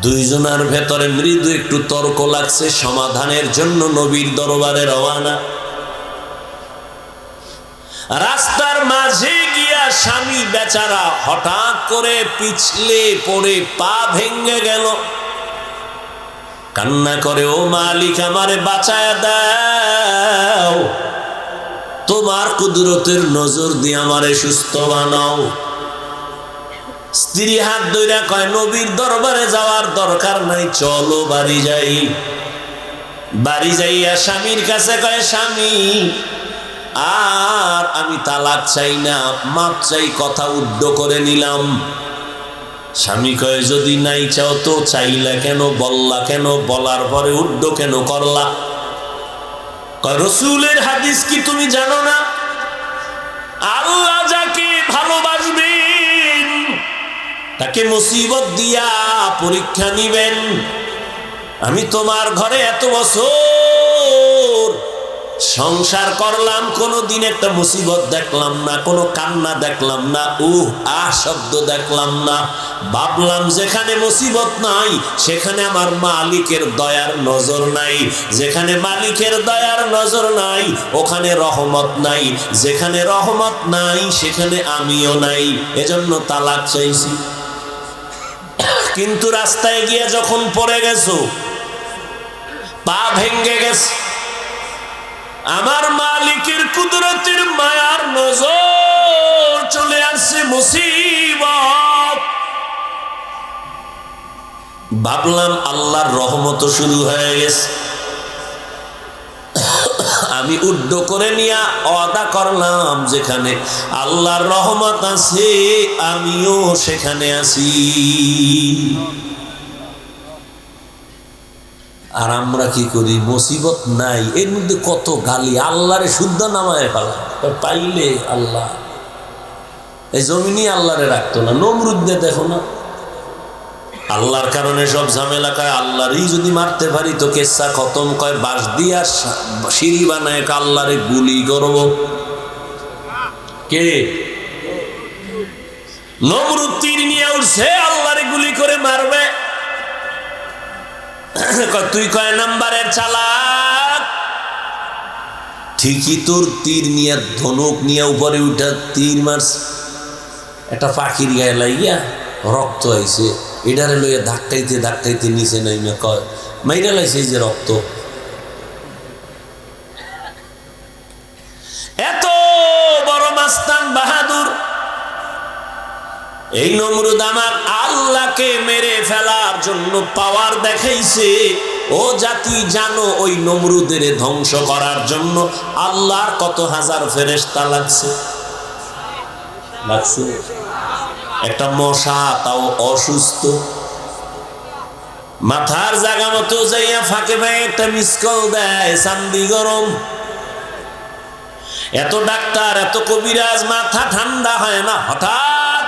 দুইজনের ভেতরে মৃদু একটু তর্ক লাগছে, সমাধানের জন্য নবীর দরবারে রওয়ানা। রাস্তার মাঝে গিয়া স্বামী বেচারা হঠাৎ করে পিছলে পড়ে পা ভেঙে গেল, কান্না করে, ও মালিক আমারে বাঁচায়া দাও, তোমার কুদরতের নজর দিয়ে আমারে সুস্থ বানাও। স্ত্রী হাত ধইরা কয়, নবীর দরবারে যাওয়ার দরকার নাই, চলো বাড়ি যাই। বাড়ি যাইয়া স্বামীর কাছে কয়, স্বামী আর আমি তালাক চাই না, মাপ চাই, কথা উড্ড করে নিলাম। স্বামী কয়, যদি নাই চাও তো চাইলা কেন, বললা কেন, বলার পরে উড্ড কেন করলা? কয়, রাসূলের হাদিস কি তুমি জানো না? আল্লাহ যাকে ভালোবাসবেন তাকে মুসিবত দিয়া পরীক্ষা নিবেন। আমি তোমার ঘরে এত বছর সংসার করলাম, কোনোদিন একটা মুসিবত দেখলাম না, কোনো কান্না দেখলাম না, শব্দ দেখলাম না। ভাবলাম যেখানে মুসিবত নাই সেখানে আমার মালিকের দয়ার নজর নাই, যেখানে মালিকের দয়ার নজর নাই ওখানে রহমত নাই, যেখানে রহমত নাই সেখানে আমিও নাই, এজন্য তালাক চাইছি। কিন্তু রাস্তায় গিয়ে যখন পড়ে গেছো, পা ভেঙ্গে গেছে, আমার মালিকের কুদরতের মায়ার নজর চলে আসছে, মুসিবত। ভাবলাম আল্লাহর রহমত শুরু হয়ে গেছে। আমি উড্ড করে নিয়ে ওয়াদা করলাম, যেখানে আল্লাহর রহমত আছে আমিও সেখানে আছি। আর আমরা কি করি, মুসিবত নাই, এর মধ্যে কত গালি, আল্লাহরে শুদ্ধ নামায় ফেলা, পাইলে আল্লাহ। এই জমিনই আল্লাহরে রাখতো না, নমরুদদের দেখো না, আল্লাহর কারণে সব ঝামেলা। কয় আল্লাহরই যদি মারতে পারি তো কেসা খতম। কয় বাঁশ দিয়া সিঁড়ি বানায় আল্লাহরে গুলি করব। কে? নমরুদ তীর নিয়ে উঠছে, আল্লাহরে গুলি করে মারবে। তুই কয় নাম্বারের চালাক? ঠিকই তোর তীর নিয়ে, ধনুক নিয়ে উপরে উঠা তীর মারছে, একটা পাখির গায়ে লাগিয়া রক্ত আইছে, এটারে লইয়া ধাক্কাইতে ধাক্কাইতে নিচে নাইমা কয় মাইরা লাইছে যে রক্ত। এত বড় মাস্তান বাহাদুর এই নমরুদ আমার আল্লাহকে মেরে ফেলার জন্য পাওয়ার দেখাইছে। ও জাতি জানো, ওই নমরুদের ধ্বংস করার জন্য আল্লাহর কত হাজার ফেরেশতা লাগছে। একটা মশা তাও অসুস্থ, মাথার জায়গা মতো যাইয়া ফাঁকে ফাঁকে একটা মিসকল দেয়, চান্দি গরম। এত ডাক্তার, এত কবিরাজ, মাথা ঠান্ডা হয় না, হঠাৎ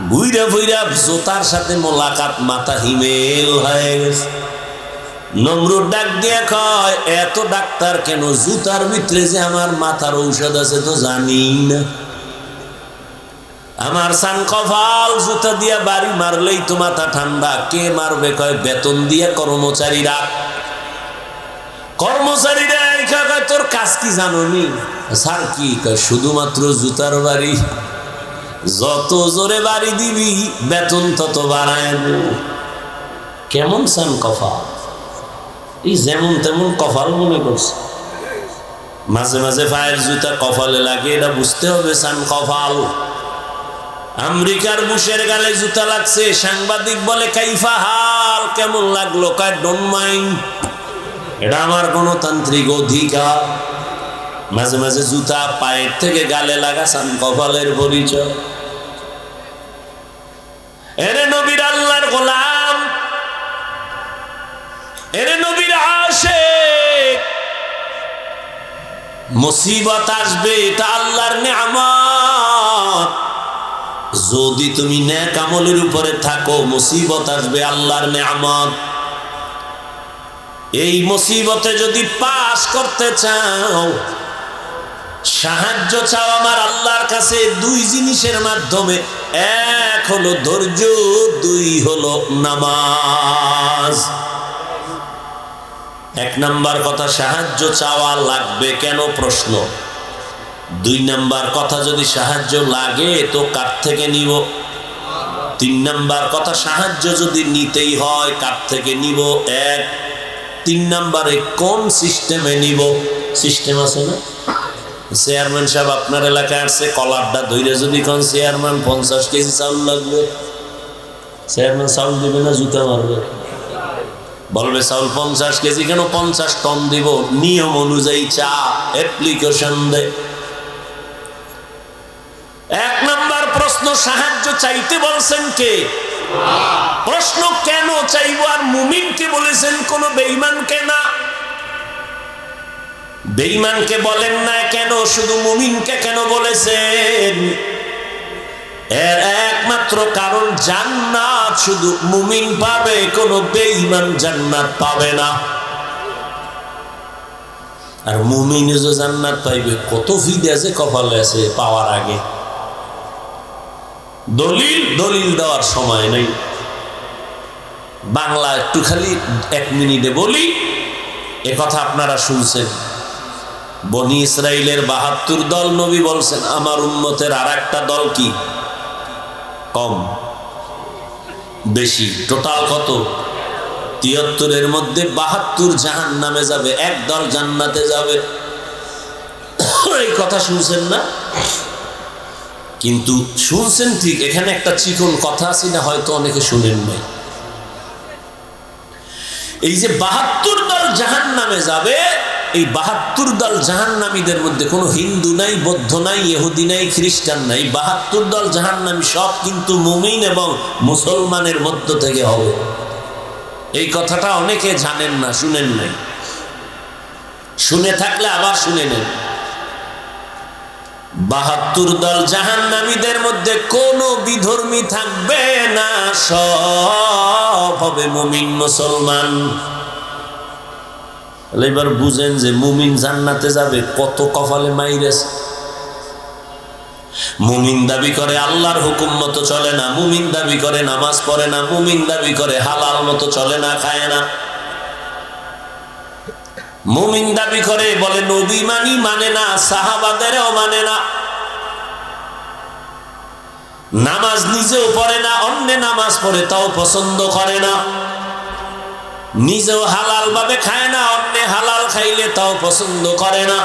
বুইরা বুইরা জোতার সাথে মোলাকাত, মাথা হিমেল হয়ে গেছে। নমরুদ ডাক দিয়া কয়, এত ডাক্তার কেন? জুতার ভিতরে যে আমার মাথার ঔষধ আছে তো জানি না। আমার সান কপাল, জুতা দিয়া বাড়ি মারলেই তো মাথা ঠান্ডা। কে মারবে? কয় বেতন দিয়া কর্মচারীরা। কর্মচারীরা কয় তোর কাজ কি জানো নি? স্যার কি? কয় শুধুমাত্র জুতার বাড়ি, যত জোরে বাড়ি দিবি বেতন তত বাড়ায়। কেমন সান কপাল! এই যেমন তেমন কপাল মনে করছে। মাঝে মাঝে পায়ের জুতা কপালে লাগে, এটা বুঝতে হবে সান কপাল। আমেরিকার বুশের গালে জুতা লাগছে, সাংবাদিক বলে কাইফা হাল, কেমন লাগলো? কয় ডোন্ট মাইন্ড, এটা আমার গণতান্ত্রিক অধিকার। মাঝে মাঝে জুতা পায়ের থেকে গালে লাগা সান কপালের পরিচয়। এরে নবীর আল্লাহর গোলাম, এরে নবীর আশিক, মুসিবত আসবে, এটা আল্লাহর নিয়ামত। যদি তুমি নেক আমলের উপরে থাকো, মুসিবত আসবে, আল্লাহর নিয়ামত। এই মুসিবতে যদি পাস করতে চাও সাহায্য চাও আমার আল্লাহর কাছে দুই জিনিসের মাধ্যমে। এক হলো ধৈর্য, দুই হলো নামাজ। এক নাম্বার কথা, সাহায্য চাওয়া লাগবে কেন প্রশ্ন। দুই নাম্বার কথা, যদি সাহায্য লাগে তো কার থেকে নিব। তিন নাম্বার কথা, সাহায্য যদি নিতেই হয় কার থেকে নিব। এক। তিন নাম্বারে কোন সিস্টেমে নিব। সিস্টেম আছে না? চেয়ারম্যান সাহেব আপনার এলাকায় আসছে, কলারটা ধরে যদি কোন চেয়ারম্যান 50 কেজি চাউল লাগবে, চেয়ারম্যান চাউল দিবে না জুতা মারবে? বলবে চাউল 50 কেজি কেন, 50 টন দিব। নিয়ম অনুযায়ী চা অ্যাপ্লিকেশন দেয়। এক নাম্বার প্রশ্ন, সাহায্য চাইতে বলছেন কে? প্রশ্ন কেন চাইব? আর মুমিনকে বলেছেন, কোন বেঈমানকে না। বেঈমানকে বলেন না কেন, শুধু মুমিনকে কেন বলেছেন? এর একমাত্র কারণ, জান্নাত শুধু মুমিন পাবে, কোন বেঈমান জান্নাত পাবে না। আর মুমিন যে জান্নাত পাইবে, কত ফিদে আছে কপালে আছে পাওয়ার আগে। দলিল দেওয়ার সময় নেই। বাংলা একটু খালি 1 মিনিটে বলি। এ কথা আপনারা শুনছেন, বনি ইসরাইলের 72 দল, নবী বলছেন আমার উম্মতের আর একটা দল কি কম বেশি, টোটাল কত? 73-এর মধ্যে 72 জাহান্নামে যাবে, এক দল জান্নাতে যাবে। এই কথা শুনছেন না? কিন্তু শুনছেন ঠিক, এখানে একটা চিকন কথা আছে না, হয়তো অনেকে শুনেন নাই। এই যে 72 দল জাহান্নামে যাবে, এই 72 দল জাহান্নামীদের মধ্যে কোনো হিন্দু নাই, বৌদ্ধ নাই, ইহুদি নাই, খ্রিস্টান নাই। 72 দল জাহান্নামী সব কিন্তু মুমিন এবং মুসলমানের মধ্য থেকে হবে। এই কথাটা অনেকে জানেন না, শুনেন নাই। শুনে থাকলে আবার শুনে নেন। 72 দল জাহান্নামীদের মধ্যে কোনো বিধর্মী থাকবে না, সব হবে মুমিন মুসলমান। এবার বুঝেন যে মুমিন জান্নাতে যাবে, কত কপালে মাইরেস। মুমিন দাবি করে আল্লাহর হুকুম মতো চলে না, মুমিন দাবি করে নামাজ পড়ে না, মুমিন দাবি করে হালাল মতো চলে না, খায় না। মুমিন দাবি করে বলে নবী মানি, মানে না, সাহাবাদেরও মানে না। নামাজ নিজেও পড়ে না, অন্য নামাজ পড়ে তাও পছন্দ করে না। নিজেও হালাল ভাবে খায় না, অন্য হালাল খাইলে তাও পছন্দ করে না।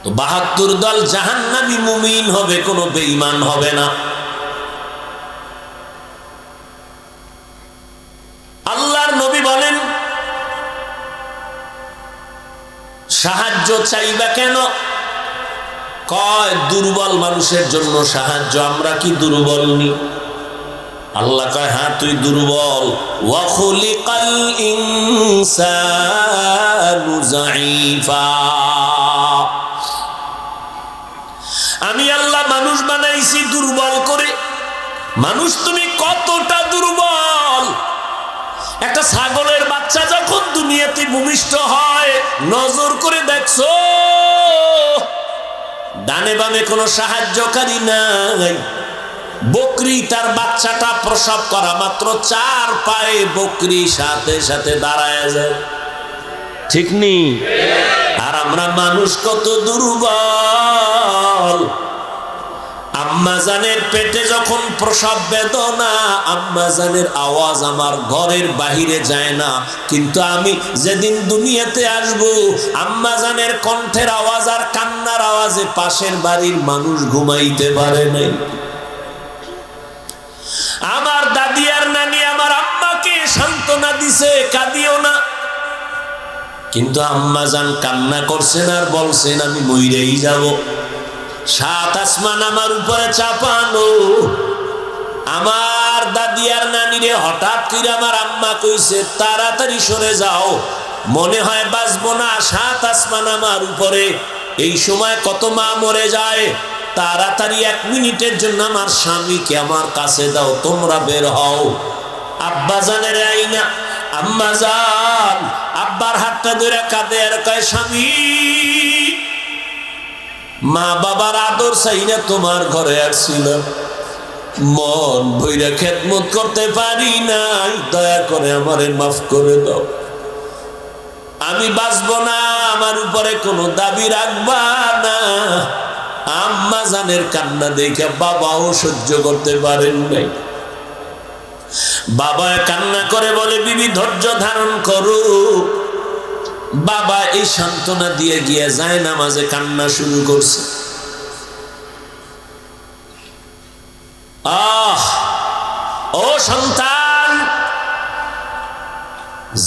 তো 72 দল জাহান্নামী মুমিন হবে, কোনো বেঈমান হবে না। আল্লাহর নবী বলেন সাহায্য চাইবা কেন? কয় দুর্বল মানুষের জন্য সাহায্য। আমরা কি দুর্বল নি? আল্লাহ কয় হ্যাঁ তুই দুর্বল। ওয়া খুলিকাল ইনসানু যায়ীফা। আমি আল্লাহ মানুষ বানাইছি দুর্বল করে। মানুষ তুমি কতটা দুর্বল! একটা ছাগলের বাচ্চা যখন দুনিয়াতে ভূমিষ্ঠ হয়, নজর করে দেখছো ডানে বামে কোনো সাহায্যকারী নাই। বকরি তার বাচ্চাটা প্রসব করা মাত্র 4 পায়ে বকরি সাথে সাথে দাঁড়ায় যায়, ঠিক নি? আর আমরা মানুষ কত দুর্বল! আম্মাজানের পেটে যখন প্রসব বেদনা, আম্মাজানের আওয়াজ আমার ঘরের বাহিরে যায় না, কিন্তু আমি যেদিন দুনিয়াতে আসব, আম্মাজানের কণ্ঠের আওয়াজ আর কান্নার আওয়াজে পাশের বাড়ির মানুষ ঘুমাইতে পারে নাই। আমার দাদি আর নানি আমার আম্মাকে সান্ত্বনা দিছে, কাঁদিও না, কিন্তু আম্মাজান কান্না করছেন আর বলছেন আমি মইরেই যাব। 7 আসমান আমার উপরে চাপানো। আমার দাদি আর নানিরে হঠাৎ করে আমার আম্মা কইছে তাড়াতাড়ি সরে যাও, মনে হয় বাঁচবো না, 7 আসমান আমার উপরে। এই সময় কত মা মরে যায়। তাড়াতাড়ি 1 মিনিটের জন্য আমার স্বামীকে আমার কাছে দাও, তোমরা বের হও। আব্বা জানের আইনা আম্মা জান আব্বার হাতটা ধরে কাঁদে আর কয় স্বামী মা বাবার আদর চাই না তোমার ঘরে আসছিলাম, মন ভইরা খেদমত করতে পারি নাই, দয়া করে আমারে মাফ করে দাও। আমি বাঁচবো না, আমার উপরে কোনো দাবি রাখবা না। আম্মা জানের কান্না দেখে বাবাও সহ্য করতে পারেন নাই। বাবা কান্না করে বলে, বিবি ধৈর্য ধারণ করো। বাবা এই সান্ত্বনা দিয়ে গিয়ে যায় নামাজে কান্না শুরু করছে। ও সন্তান,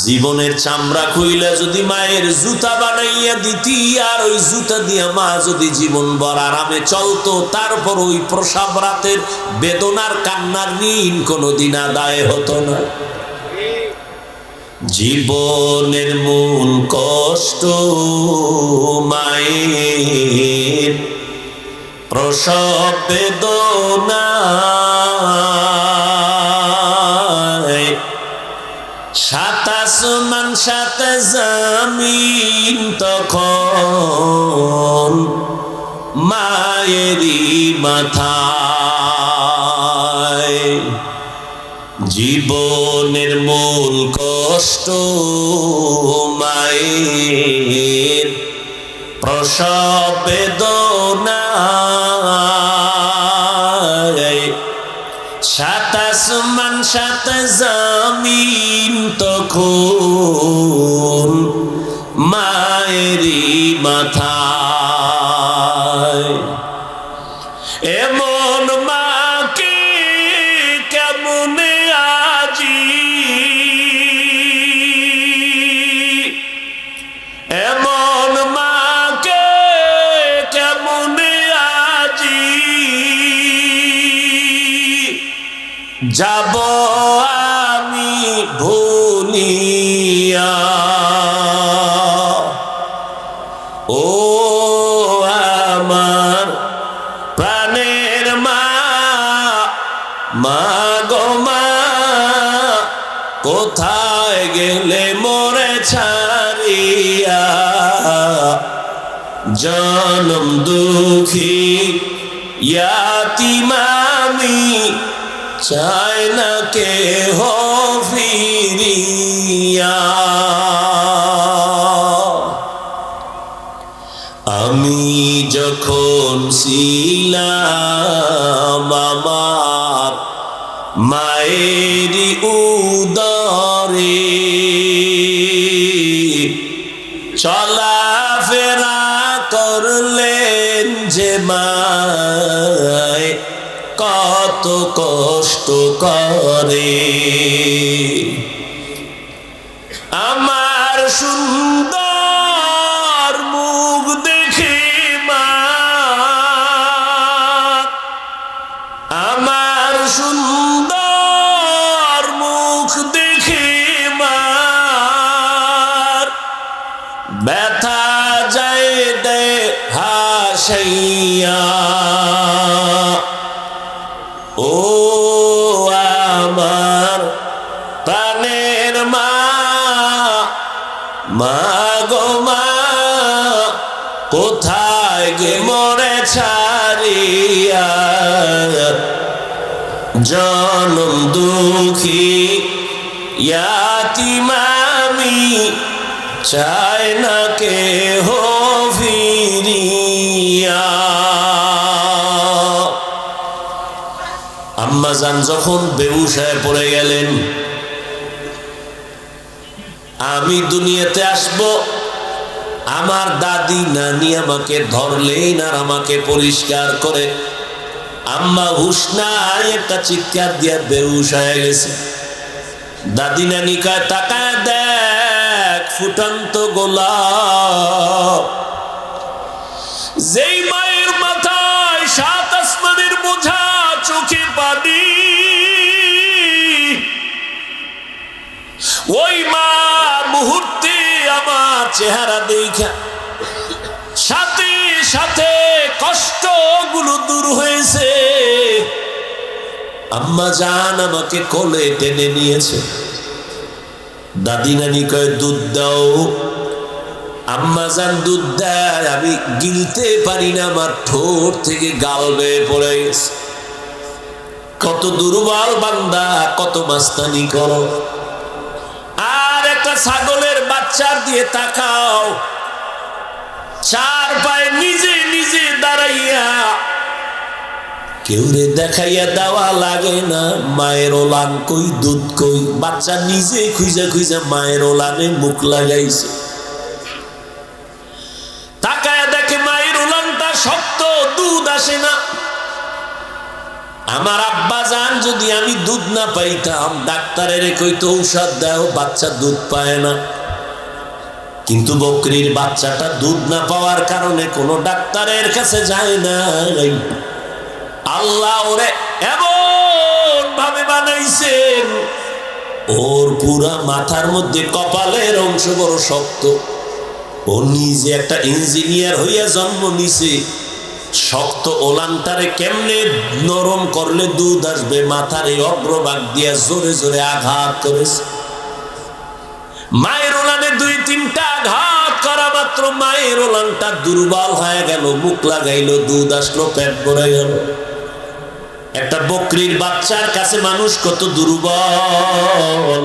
জীবনের চামড়া খুইলা যদি মায়ের জুতা বানাইয়া দিতি, আর ওই জুতা দিয়া মা যদি জীবন ভর আরামে চলতো, তারপর ওই প্রসাব রাতের বেদনার কান্নার ঋণ কোনোদিন আদায় হতো না। জীবনের মূল কষ্ট মায়ের প্রসব বেদনা, সাত আসমান সাত জমিন তখন মায়েরই মাথায়। জীবনের মূল কষ্ট মায়ের প্রসব বেদনা, সাত আসমান সাত জমিন তখন মায়েরই মাথায়। এমন মাকে কেমনে আজি, এমন মাকে কেমনে আজি যাব আমি ভুলিয়া। ও আমার প্রাণের মা, মা গো মা, কোথায় গেলে মোরে ছাড়িয়া। জনম দুঃখী ইয়াতীম আমি, চাই না কেহ ফিরিয়া। আমি যখন ছিলাম আমার মায়েরই উদরে, চলাফেরা করলেন যে মায় কত কষ্ট করে। আমার সুন্দর মুখ দেখে মা, আমার সুন্দর মুখ দেখে মা, ব্যথা যায় দে হাসাইয়া। ও আমার প্রাণের মা, মা গো মা, কোথায় গে মোরে ছাড়িয়া। জনম দুঃখী ইয়াতীম আমি, চাই না কেহ ফিরিয়া। আম্মা জান যখন বেহুশ হয়ে পড়ে গেলেন, আমি দুনিয়াতে আসব, আমার দাদি নানি আমাকে ধরলেন আর আমাকে পরিষ্কার করে। আম্মা হুশ নাই, একটা চিৎকার দিয়া বেহুশ হয়ে গেছে। দাদি নানি কয়, তাকায় দেখ ফুটন্ত গোলাপ। যেই মায়ের মাথায় সাত আসমানের বোঝা, চোখে পানি, ওই মা মুহূর্তে আমার চেহারা দেখা সাথে সাথে কষ্টগুলো দূর হয়েছে। আম্মা জান আমাকে কোলে টেনে নিয়েছে। দাদি নানি কয়, দুধ দাও। আম্মা জান দুধ দেয়, আমি গিলতে পারি না, আমার ঠোঁট থেকে গাল বেয়ে পড়ে গেছে। কত দুর্বল বান্দা, কত মাস্তানি করো। আর একটা ছাগলের বাচ্চার দিয়ে তাকাও, চার পায়ে নিজে নিজে দাঁড়াইয়া, কেউ রে দেখাইয়া দেওয়া লাগে না। মায়ের ওলান কই, দুধ কই, বাচ্চা নিজে খুঁজা খুঁজা মায়ের ওলানে মুখ লাগাইছে। তাকায়া দেখে মায়ের ওলানটা শক্ত, দুধ আসে না। আমার আব্বা জান যদি আমি দুধ না পাইতাম, ডাক্তারের কইতো ঔষধ দাও, বাচ্চা দুধ পায় না। কিন্তু বকরির বাচ্চাটা দুধ না পাওয়ার কারণে কোনো ডাক্তারের কাছে যায় না। আল্লাহ ওরে এমন ভাবে বানাইছেন, ওর পুরা মাথার মধ্যে কপালের অংশ বড় শক্ত। ও নিজে একটা ইঞ্জিনিয়ার হইয়া জন্ম নিছে। শক্ত ওলানটারে কেমনে নরম করলে দুধ আসবে, মাথার এই অগ্রভাগ দিয়া জোরে জোরে আঘাত করেছে। মায়ের ওলানে 2-3টা আঘাত করা মাত্র মায়ের ওলানটা দুর্বল হয়ে গেল, মুখ লাগাইলো, দুধ আসলো, পেট ভরে গেল। একটা বকরির বাচ্চার কাছে মানুষ কত দুর্বল।